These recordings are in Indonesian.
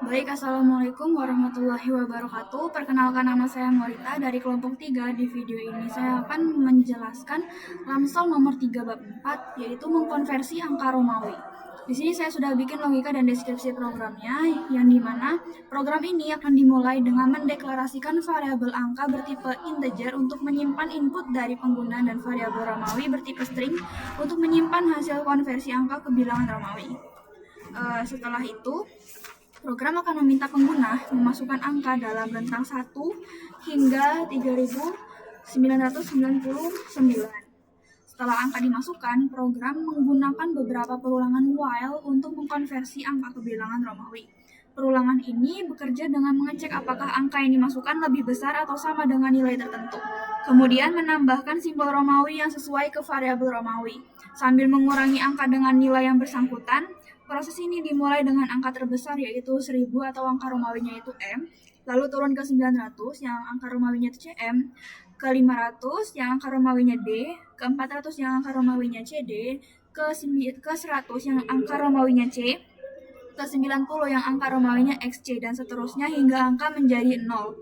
Baik, Assalamualaikum warahmatullahi wabarakatuh. Perkenalkan, nama saya Morita dari kelompok 3. Di video ini saya akan menjelaskan Lamsal nomor 3 bab 4, yaitu mengkonversi angka Romawi. Di sini saya sudah bikin logika dan deskripsi programnya, yang dimana program ini akan dimulai dengan mendeklarasikan variabel angka bertipe integer untuk menyimpan input dari pengguna dan variabel Romawi bertipe string untuk menyimpan hasil konversi angka ke bilangan Romawi. Setelah itu, program akan meminta pengguna memasukkan angka dalam rentang 1 hingga 3999. Setelah angka dimasukkan, program menggunakan beberapa perulangan while untuk mengkonversi angka ke bilangan Romawi. Perulangan ini bekerja dengan mengecek apakah angka yang dimasukkan lebih besar atau sama dengan nilai tertentu. Kemudian menambahkan simbol Romawi yang sesuai ke variabel Romawi. Sambil mengurangi angka dengan nilai yang bersangkutan, proses ini dimulai dengan angka terbesar yaitu 1000 atau angka Romawinya itu M, lalu turun ke 900 yang angka Romawinya itu CM, ke 500 yang angka Romawinya D, ke 400 yang angka Romawinya CD, ke 100 yang angka Romawinya C, ke 90 yang angka Romawinya XC, dan seterusnya hingga angka menjadi 0.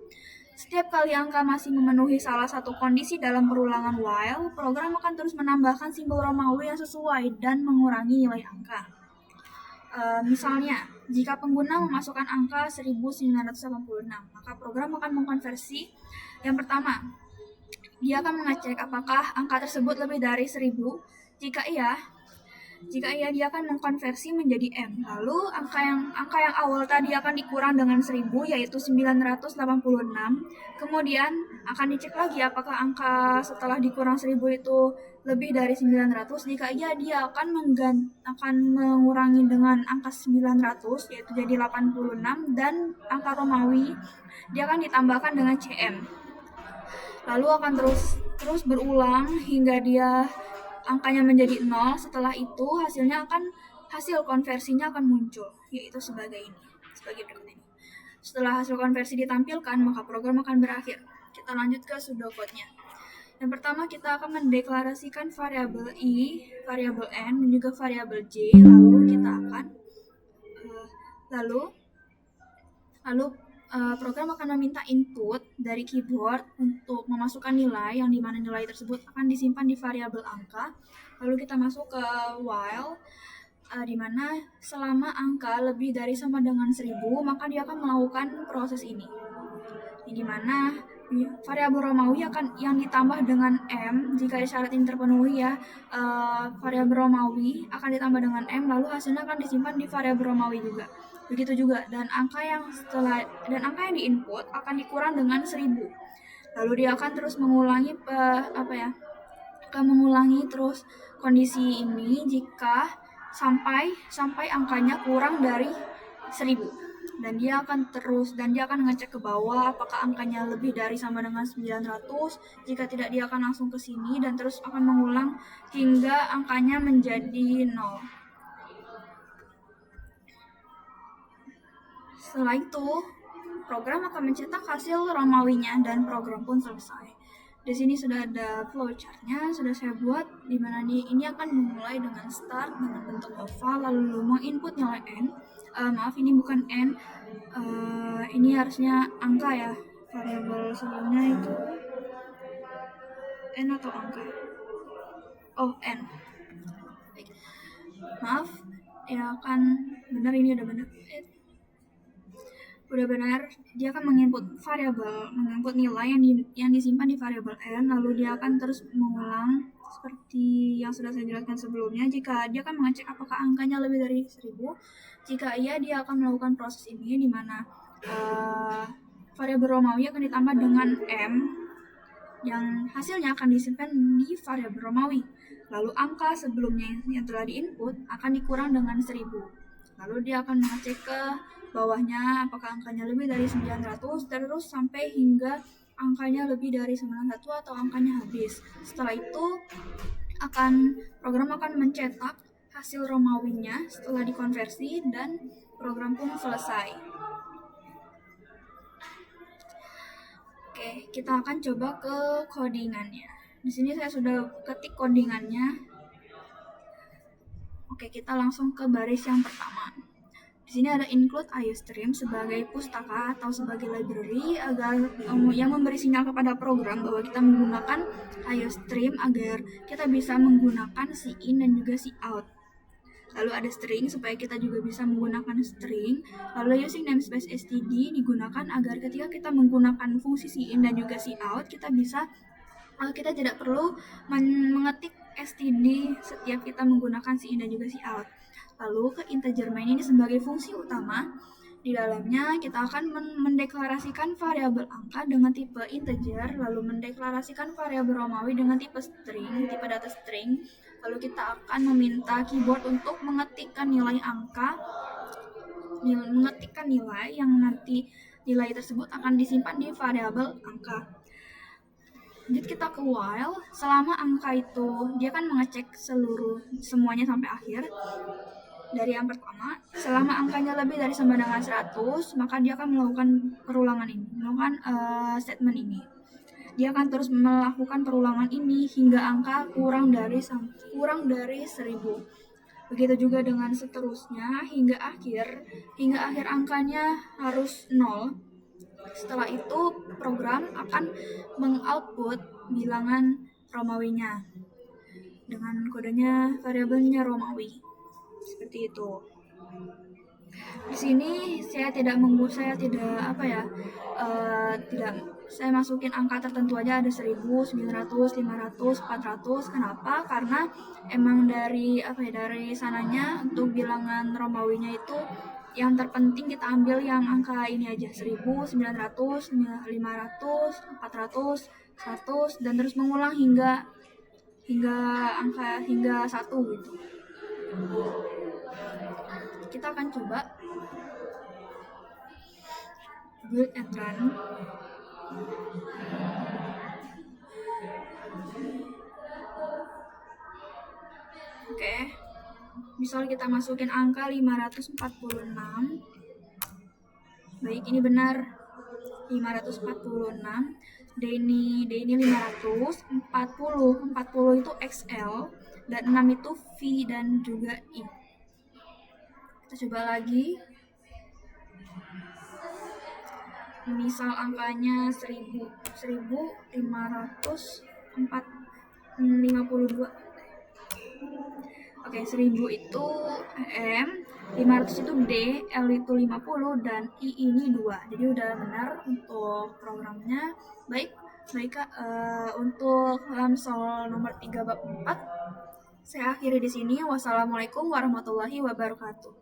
Setiap kali angka masih memenuhi salah satu kondisi dalam perulangan while, program akan terus menambahkan simbol Romawi yang sesuai dan mengurangi nilai angka. Misalnya, jika pengguna memasukkan angka 1986, maka program akan mengkonversi. Yang pertama, dia akan mengecek apakah angka tersebut lebih dari 1000. Jika iya, dia akan mengkonversi menjadi M. Lalu angka yang awal tadi akan dikurang dengan 1000, yaitu 986. Kemudian akan dicek lagi apakah angka setelah dikurang 1000 itu lebih dari 900. Jika iya, dia akan mengurangi dengan angka 900, yaitu jadi 86, dan angka Romawi dia akan ditambahkan dengan CM. Lalu akan terus berulang hingga dia angkanya menjadi 0. Setelah itu hasil konversinya akan muncul, yaitu sebagai berikut ini. Setelah hasil konversi ditampilkan, maka program akan berakhir. Kita lanjut ke pseudocode-nya. Yang pertama, kita akan mendeklarasikan variabel i, variabel n, dan juga variabel j. Lalu program akan meminta input dari keyboard untuk memasukkan nilai, yang dimana nilai tersebut akan disimpan di variabel angka. Lalu kita masuk ke while, dimana selama angka lebih dari sama dengan 1000, maka dia akan melakukan proses ini. Dimana variabel Romawi yang ditambah dengan M, jika syarat ini terpenuhi ya, variabel Romawi akan ditambah dengan M, lalu hasilnya akan disimpan di variabel Romawi juga. Begitu juga, dan angka yang diinput akan dikurang dengan 1000. Lalu dia akan terus mengulangi terus kondisi ini jika sampai angkanya kurang dari 1000. Dan dia akan ngecek ke bawah apakah angkanya lebih dari sama dengan 900. Jika tidak, dia akan langsung ke sini dan terus akan mengulang hingga angkanya menjadi 0. Setelah itu, program akan mencetak hasil Romawinya dan program pun selesai. Di sini sudah ada flowchart-nya, sudah saya buat, di mana ini akan memulai dengan start dengan bentuk oval, lalu menginput nilai n. Maaf, ini bukan n, ini harusnya angka ya. Variabel sebelumnya itu n atau angka? Oh, n. Baik. Maaf, ya kan benar, ini udah benar. Dia akan menginput nilai yang disimpan di variabel n, lalu dia akan terus mengulang seperti yang sudah saya jelaskan sebelumnya. Jika dia akan mengecek apakah angkanya lebih dari 1000. Jika iya, dia akan melakukan proses ini, di mana variabel Romawi akan ditambah dengan M, yang hasilnya akan disimpan di variabel Romawi. Lalu angka sebelumnya yang telah diinput akan dikurang dengan 1000. Lalu dia akan mengecek ke bawahnya apakah angkanya lebih dari 900, terus sampai hingga angkanya lebih dari 91 atau angkanya habis. Setelah itu program akan mencetak hasil Romawinya setelah dikonversi dan program pun selesai. Oke, kita akan coba ke codingannya. Di sini saya sudah ketik codingannya. Oke, kita langsung ke baris yang pertama. Di Di sini ada include IOStream sebagai pustaka atau sebagai library agar yang memberi sinyal kepada program bahwa kita menggunakan IOStream agar kita bisa menggunakan in dan juga out. Lalu ada string supaya kita juga bisa menggunakan string. Lalu using namespace std digunakan agar ketika kita menggunakan fungsi in dan juga out, kita tidak perlu mengetik std setiap kita menggunakan in dan juga out. Lalu ke integer main ini sebagai fungsi utama. Di dalamnya kita akan mendeklarasikan variabel angka dengan tipe integer, lalu mendeklarasikan variabel Romawi dengan tipe string, tipe data string. Lalu kita akan meminta keyboard untuk mengetikkan nilai angka, mengetikkan nilai yang nanti nilai tersebut akan disimpan di variabel angka. Lanjut kita ke while. Selama angka itu dia kan mengecek semuanya sampai akhir. Dari yang pertama, selama angkanya lebih dari sama dengan 100, maka dia akan melakukan statement ini. Dia akan terus melakukan perulangan ini hingga angka kurang dari 1000. Begitu juga dengan seterusnya hingga akhir angkanya harus 0. Setelah itu program akan mengoutput bilangan Romawinya dengan kodenya variabelnya Romawi. Seperti itu. Di sini saya masukin angka tertentu aja, ada 1000, 900, 500, 400. Kenapa? Karena emang dari sananya untuk bilangan Romawinya itu yang terpenting kita ambil yang angka ini aja, 1000, 900, 500, 400, 100 dan terus mengulang hingga 1 gitu. Kita akan coba build and run. Oke. Misal kita masukin angka 546. Baik, ini benar 546. D ini 500, 40 itu XL dan 6 itu V dan juga I. Kita coba lagi. Misal angkanya 1552. Oke, 1000 itu M, 500 itu D, L itu 50 dan I ini 2. Jadi udah benar untuk programnya. Baik Kak, untuk Lamsol nomor 3 bab 4 saya akhiri di sini. Wassalamualaikum warahmatullahi wabarakatuh.